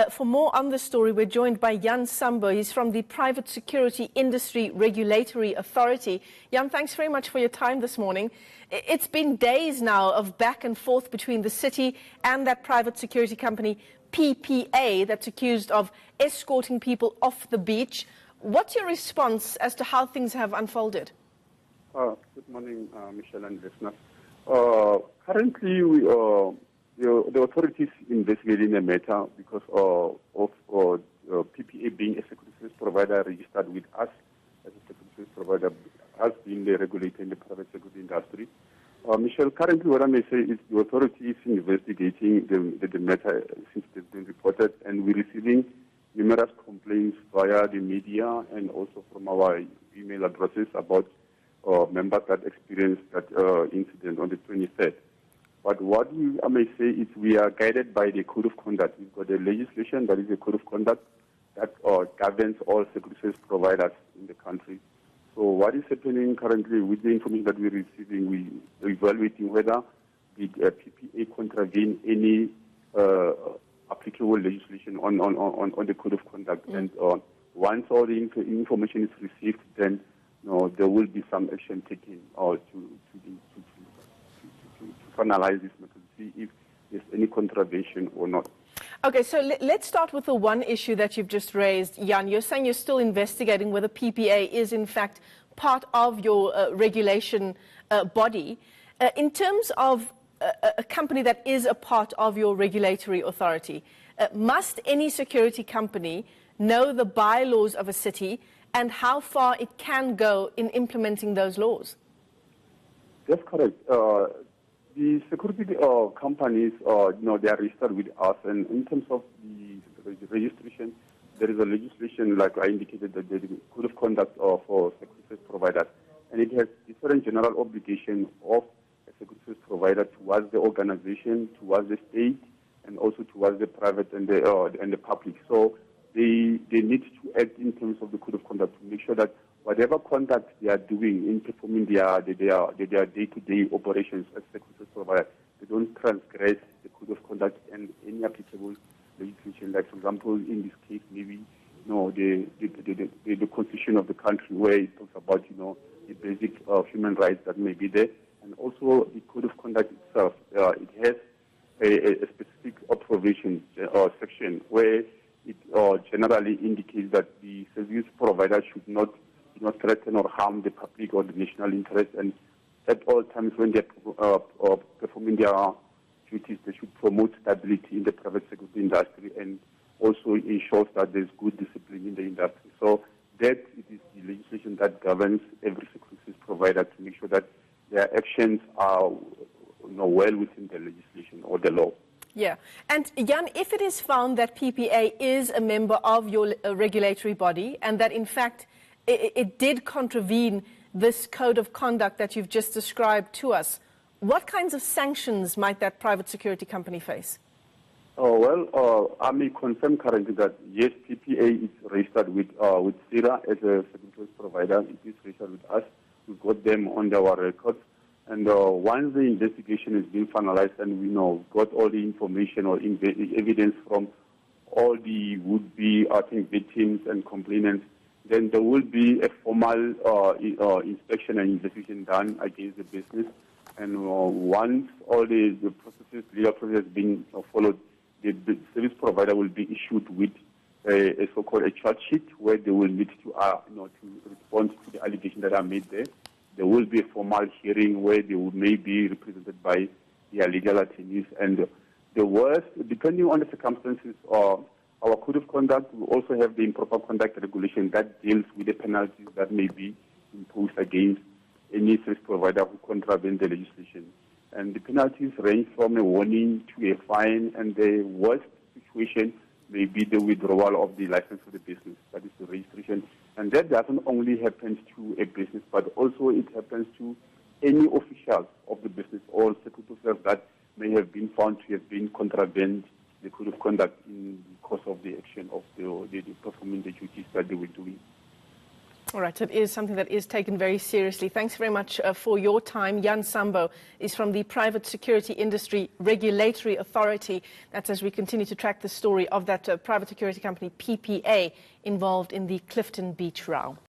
For more on this story, we're joined by Sambo. He's from the Private Security Industry Regulatory Authority. Jan, thanks very much for your time this morning. It's been days now of back and forth between the city and that private security company, PPA, that's accused of escorting people off the beach. What's your response as to how things have unfolded? Good morning, Michelle and listeners. Currently, the authorities investigating the matter because of PPA being a security service provider registered with us as a security service provider, has been the regulator in the private security industry. Michelle, currently what I may say is the authority is investigating the matter since it has been reported, and we're receiving numerous complaints via the media and also from our email addresses about members that experienced that incident on the 23rd. But what I may say is we are guided by the Code of Conduct. We've got a legislation that is a Code of Conduct that governs all security service providers in the country. So what is happening currently with the information that we're receiving, we're evaluating whether the PPA contravene any applicable legislation on the Code of Conduct. And once all the information is received, then there will be some action taken to finalize this matter, to see if there's any contravention or not. Okay, so let's start with the one issue that you've just raised, Jan. You're saying you're still investigating whether PPA is in fact part of your regulation body. In terms of a company that is a part of your regulatory authority, must any security company know the bylaws of a city and how far it can go in implementing those laws? That's correct. The security companies, they are registered with us, and in terms of the registration, there is a legislation, like I indicated, that the Code of Conduct for security service providers, and it has different general obligations of a security service provider towards the organization, towards the state, and also towards the private and the public. So they need to act in terms of the Code of Conduct to make sure that whatever conduct they are doing in performing their day-to-day operations as security service providers, they don't transgress the Code of Conduct and any applicable legislation. Like, for example, in this case, maybe the constitution of the country, where it talks about the basic human rights that may be there, and also the Code of Conduct itself. It has a specific observation section where it generally indicates that the service provider should not threaten or harm the public or the national interest, and at all times when they're performing their duties, they should promote stability in the private security industry and also ensures that there's good discipline in the industry. So that it is the legislation that governs every security service provider to make sure that their actions are well within the legislation or the law. Yeah. And Jan, if it is found that PPA is a member of your regulatory body and that in fact it did contravene this code of conduct that you've just described to us, what kinds of sanctions might that private security company face? I may confirm currently that yes, PPA is registered with CIRA as a security service provider. It is registered with us. We've got them on our records. And once the investigation has been finalized and we got all the information or evidence from all the would-be, victims and complainants, then there will be a formal inspection and investigation done against the business. And once all the legal process has been followed, the service provider will be issued with a so-called a charge sheet where they will need to respond to the allegations that are made there. There will be a formal hearing where they may be represented by their legal attorneys. And the worst, depending on the circumstances, our Code of Conduct will also have the improper conduct regulation that deals with the penalties that may be imposed against any service provider who contravenes the legislation. And the penalties range from a warning to a fine, and the worst situation may be the withdrawal of the license of the business, that is the registration. And that doesn't only happen to a business, but also it happens to any officials of the business or security officers that may have been found to have been contravened the Code of Conduct in the course of the action of the performing the duties that they were doing. All right, so it is something that is taken very seriously. Thanks very much for your time. Jan Sambo is from the Private Security Industry Regulatory Authority. That's as we continue to track the story of that private security company, PPA, involved in the Clifton Beach row.